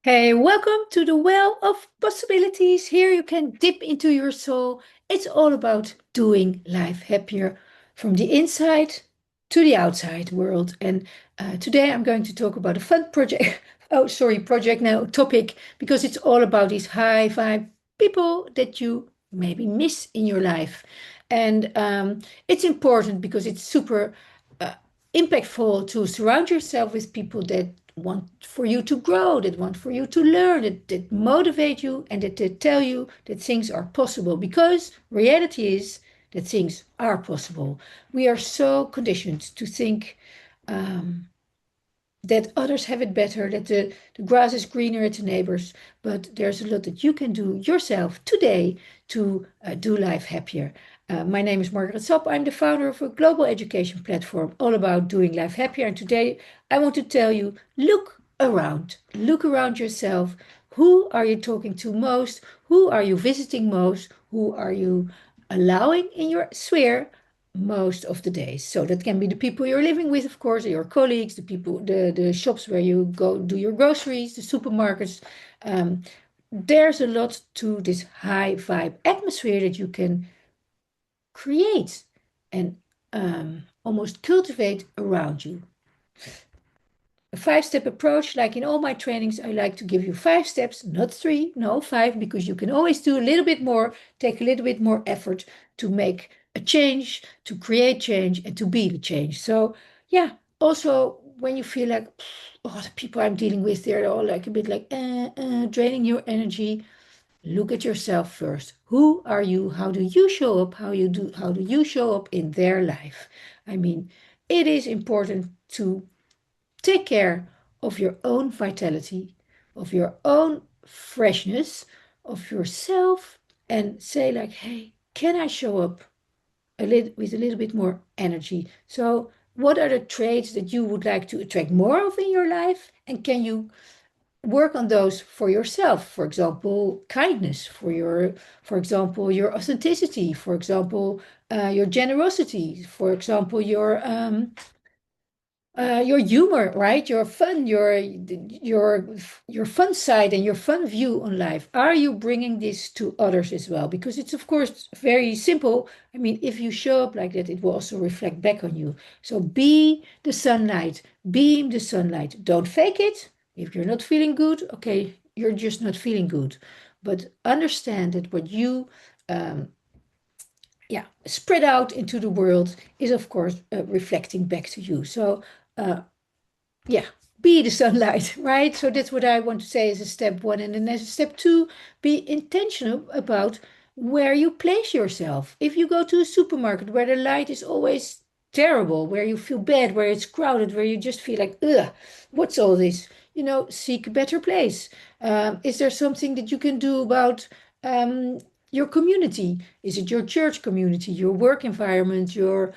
Hey, welcome to the well of possibilities. Here you can dip into your soul. It's all about doing life happier from the inside to the outside world. And today I'm going to talk about a fun project. Oh, sorry, project now, topic, because it's all about these high vibe people that you maybe miss in your life. And it's important because it's super uh, impactful to surround yourself with people that want for you to grow, that want for you to learn, that motivate you, and that tell you that things are possible. Because reality is that things are possible. We are so conditioned to think that others have it better, that the grass is greener at the neighbors, but there's a lot that you can do yourself today to do life happier. My name is Margaret Sapp. I'm the founder of a global education platform all about doing life happier. And today I want to tell you, look around yourself. Who are you talking to most? Who are you visiting most? Who are you allowing in your sphere most of the days? So that can be the people you're living with, of course, your colleagues, the people, the shops where you go do your groceries, the supermarkets. Um, there's a lot to this high vibe atmosphere that you can create and almost cultivate around you. A five-step approach, like in all my trainings, I like to give you 5 steps, not three, no, five, because you can always do a little bit more, take a little bit more effort to make a change, to create change, and to be the change. So, yeah, also when you feel like, oh, the people I'm dealing with, they're all like a bit like draining your energy. Look at yourself first. Who are you? How do you show up? How do you show up in their life? I mean, it is important to take care of your own vitality, of your own freshness, of yourself, and say like, hey, can I show up with a little bit more energy? So, what are the traits that you would like to attract more of in your life? And can you work on those for yourself? For example, kindness, for example, your authenticity, for example, your generosity, for example, your humor, right? Your fun, your fun side and your fun view on life. Are you bringing this to others as well? Because it's of course very simple. I mean, if you show up like that, it will also reflect back on you. So be the sunlight, beam the sunlight. Don't fake it. If you're not feeling good, okay, you're just not feeling good. But understand that what you spread out into the world is of course reflecting back to you. So uh, yeah, be the sunlight, right? So that's what I want to say as a step one. And then as a step two, be intentional about where you place yourself. If you go to a supermarket where the light is always terrible, where you feel bad, where it's crowded, where you just feel like, ugh, what's all this? Seek a better place. Is there something that you can do about um, your community? Is it your church community, your work environment, your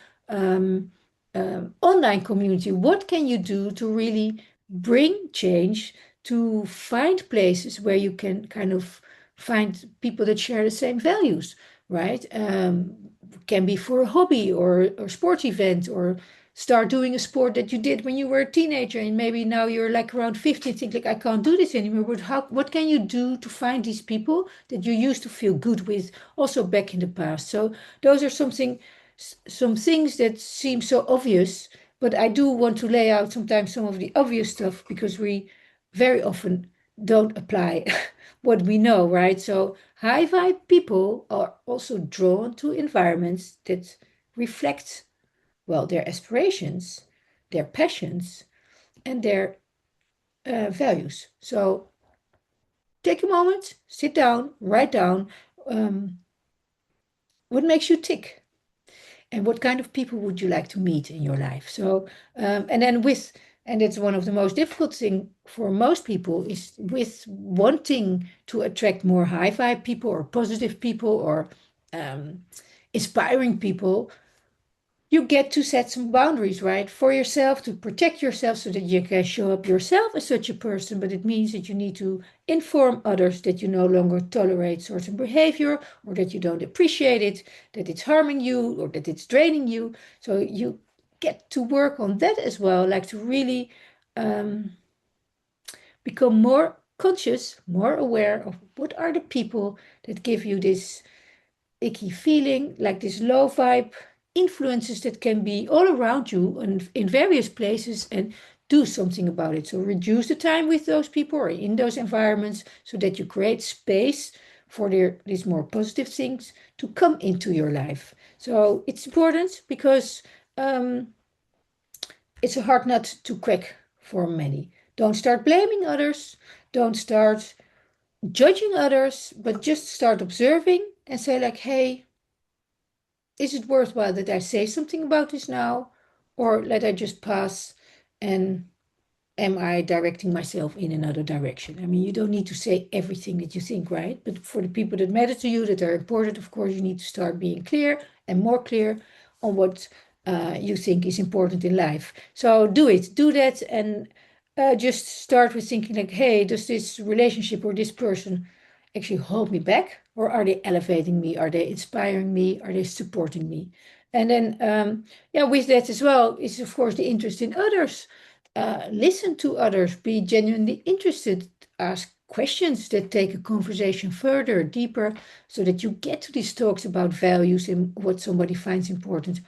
online community? What can you do to really bring change, to find places where you can kind of find people that share the same values, right? Can be for a hobby or sports event, or start doing a sport that you did when you were a teenager and maybe now you're like around 50 and think like, I can't do this anymore. But what can you do to find these people that you used to feel good with also back in the past? So those are some things that seem so obvious, but I do want to lay out sometimes some of the obvious stuff because we very often don't apply what we know, right? So high vibe people are also drawn to environments that reflect, well, their aspirations, their passions, and their values. So take a moment, sit down, write down um, what makes you tick. And what kind of people would you like to meet in your life? So, and it's one of the most difficult thing for most people is with wanting to attract more high vibe people or positive people or um, inspiring people. You get to set some boundaries, right, for yourself to protect yourself so that you can show up yourself as such a person. But it means that you need to inform others that you no longer tolerate certain behavior or that you don't appreciate it, that it's harming you or that it's draining you. So you get to work on that as well, like to really um, become more conscious, more aware of what are the people that give you this icky feeling, like this low vibe influences that can be all around you and in various places, and do something about it. So reduce the time with those people or in those environments so that you create space for these more positive things to come into your life. So it's important because um, it's a hard nut to crack for many. Don't start blaming others. Don't start judging others, but just start observing and say, like, hey, is it worthwhile that I say something about this now? Or let I just pass and am I directing myself in another direction? I mean, you don't need to say everything that you think, right? But for the people that matter to you, that are important, of course, you need to start being clear and more clear on what you think is important in life. So do it, do that, and just start with thinking like, hey, does this relationship or this person actually hold me back? Or are they elevating me? Are they inspiring me? Are they supporting me? And then, yeah, with that as well is, of course, the interest in others. Listen to others, be genuinely interested, ask questions that take a conversation further, deeper, so that you get to these talks about values and what somebody finds important.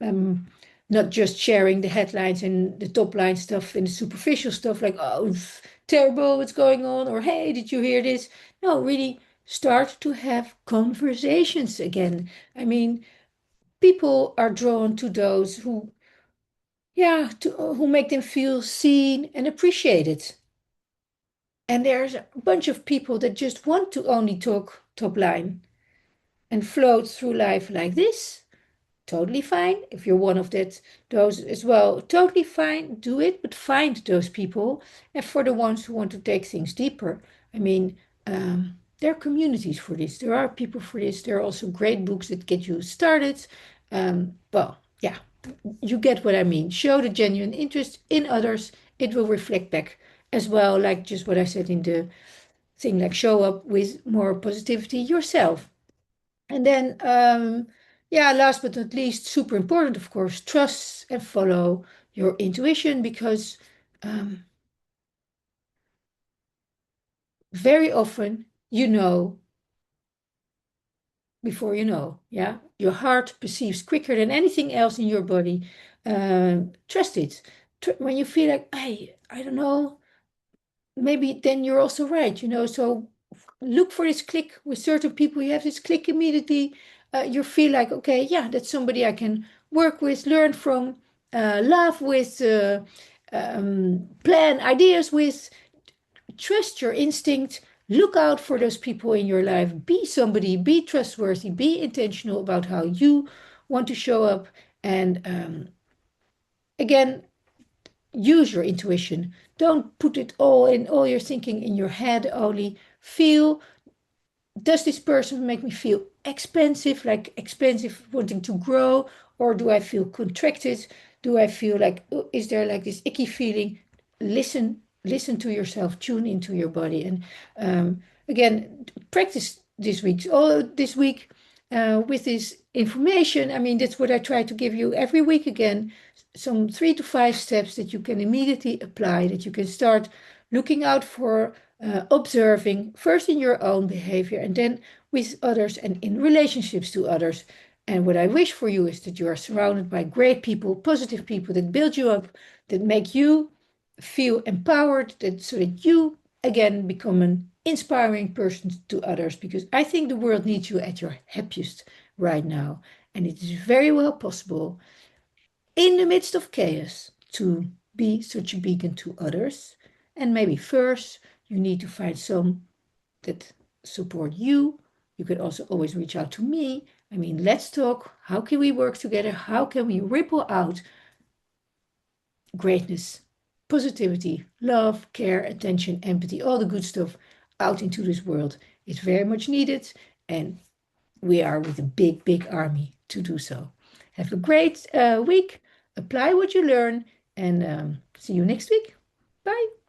Um, Not just sharing the headlines and the top line stuff and the superficial stuff like, oh, it's terrible, what's going on, or hey, did you hear this? No, really start to have conversations again. I mean, people are drawn to those who, yeah, who make them feel seen and appreciated. And there's a bunch of people that just want to only talk top line and float through life like this. Totally fine. If you're one of those as well, totally fine. Do it, but find those people. And for the ones who want to take things deeper, I mean, there are communities for this. There are people for this. There are also great books that get you started. Well, yeah, you get what I mean. Show the genuine interest in others. It will reflect back as well, like just what I said in the thing, like show up with more positivity yourself. And then, yeah, last but not least, super important, of course, trust and follow your intuition because um, very often you know before you know. Yeah, your heart perceives quicker than anything else in your body. Trust it. When you feel like, hey, I don't know, maybe then you're also right, you know. So look for this click with certain people. You have this click immediately. You feel like, okay, yeah, that's somebody I can work with, learn from, laugh with, plan ideas with. Trust your instinct. Look out for those people in your life. Be somebody, be trustworthy, be intentional about how you want to show up. And again, use your intuition. Don't put it all in all your thinking in your head only. Feel, does this person make me feel expansive, like expansive, wanting to grow, or do I feel contracted? Do I feel like, oh, is there like this icky feeling? Listen to yourself, tune into your body, and again, practice this week. All this week with this information. I mean, that's what I try to give you every week again. Some 3 to 5 steps that you can immediately apply, that you can start looking out for, observing first in your own behavior and then with others and in relationships to others. And what I wish for you is that you are surrounded by great people, positive people that build you up, that make you feel empowered, that so that you again become an inspiring person to others. Because I think the world needs you at your happiest right now, and it is very well possible in the midst of chaos to be such a beacon to others. And maybe first you need to find some that support you. You could also always reach out to me. I mean, let's talk. How can we work together? How can we ripple out greatness, positivity, love, care, attention, empathy, all the good stuff out into this world? It's very much needed, and we are with a big, big army to do so. Have a great week. Apply what you learn, and see you next week. Bye.